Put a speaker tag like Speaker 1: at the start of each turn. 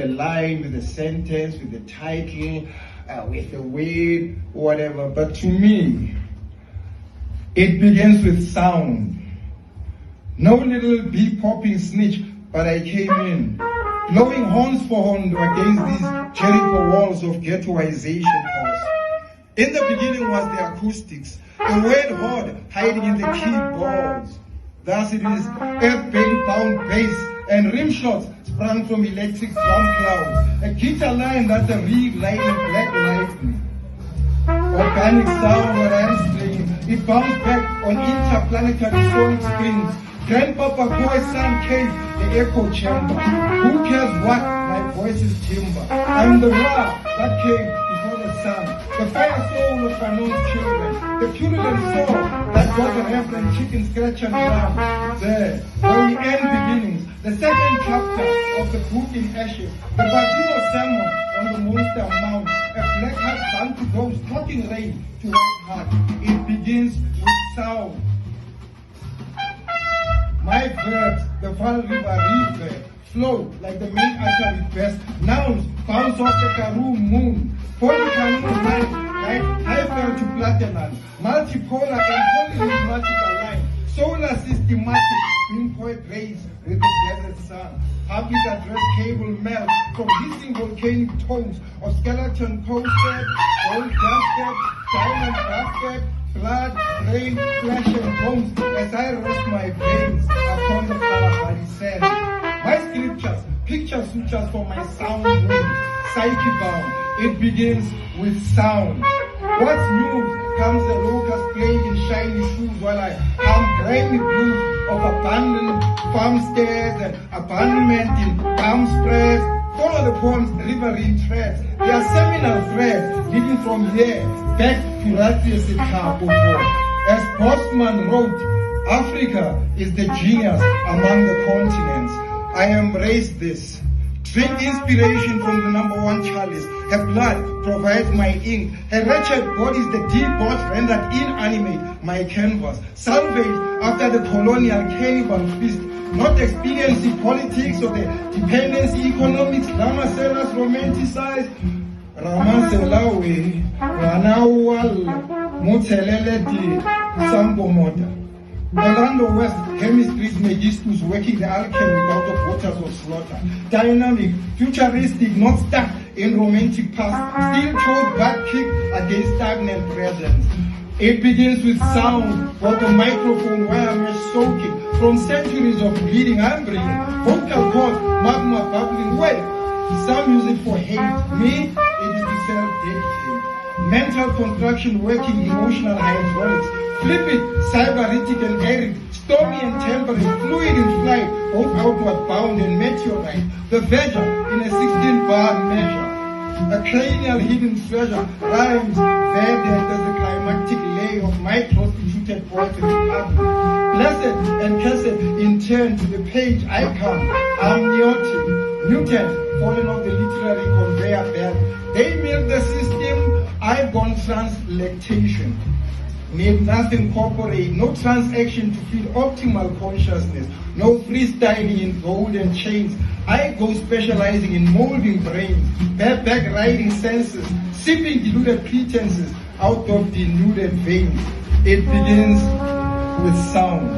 Speaker 1: the line, with the sentence, with the title, with the word, whatever. But to me, it begins with sound. No little bee-popping snitch, but I came in, blowing horns for horn against these Jericho walls of ghettoization force. In the beginning was the acoustics, the word horde hiding in the keyboards. Thus it is earth-bound bass and rim shots sprung from electric drum clouds. A guitar line that's a reed lighting black lightning. Organic sound what I am playing, it bounced back on interplanetary sonic springs. Grandpapa Boy's son came, the echo chamber. Who cares what? My voice is timber. I'm the Ra that came before the sun. The fire soul of unknown children. The purulent soul that got the reverend chicken scratch and drum. There, where we end beginnings. The second chapter of the book in ashes. The Badino sermon on the monster mount. A black hat bound to ghost, talking rain to white heart. It begins with sound. My verbs, the Fall River reverb, flow like the main artery best. Nouns bounce off the Karoo moon. Polycanoon light, high fell to platinum. Multipolar and polymathematic line. Solar systematic, pinpoint rays with the desert sun. Public address cable melt from hissing volcanic tones of skeleton coasted, gold dusted, diamond dusted, blood, rain, flesh and bones as I rest my veins upon the Kalahari sand. My scriptures, picture sutures for my sound wounds, psyche bound. It begins with sound. What's new comes the locust playing in shiny shoes while I hum grimy blues of abandoned farmsteads and abandonment in palm spreads. Follow the poem's riverine threads. They are seminal threads leading from here back to Rathius Itapopo. As Postman wrote, Africa is the genius among the continents. I embrace this. Drink inspiration from the number one chalice. Her blood provides my ink. Her wretched body is the deep boss rendered inanimate, my canvas. Salvaged after the colonial cannibal feast. Not experiencing politics or the dependency economics, Ramaselas romanticized. Ramaselawe, Ranawal, Muteleleti, Sambo Moda. Orlando West, chemistry's magistus working the alchemy out of waters of slaughter. Dynamic, futuristic, not stuck in romantic past. Still told back kick against stagnant presence. It begins with sound, for the microphone where I'm soaking. From centuries of bleeding, I'm bringing vocal cords, magma bubbling wet. Some use it for hate. Me, it is to self-dedicate. Mental construction working emotional hydraulics. Flip it, cyberitic and arid, stormy and temperate, fluid in flight, both outward bound and meteorite. The verger in a 16-bar measure. A cranial hidden treasure rhymes there as the climactic lay of my prostituted poetry. Blessed and cursed in turn to the page I come. Amniotic, mutant, fallen off the literary conveyor belt. They milk the system, I've gone trans-lactation. Made nothing corporate, no transaction to feed optimal consciousness, no freestyling in golden chains. I go specializing in molding brains, bareback riding senses, sipping deluded pretenses out of denuded veins. It begins with sound.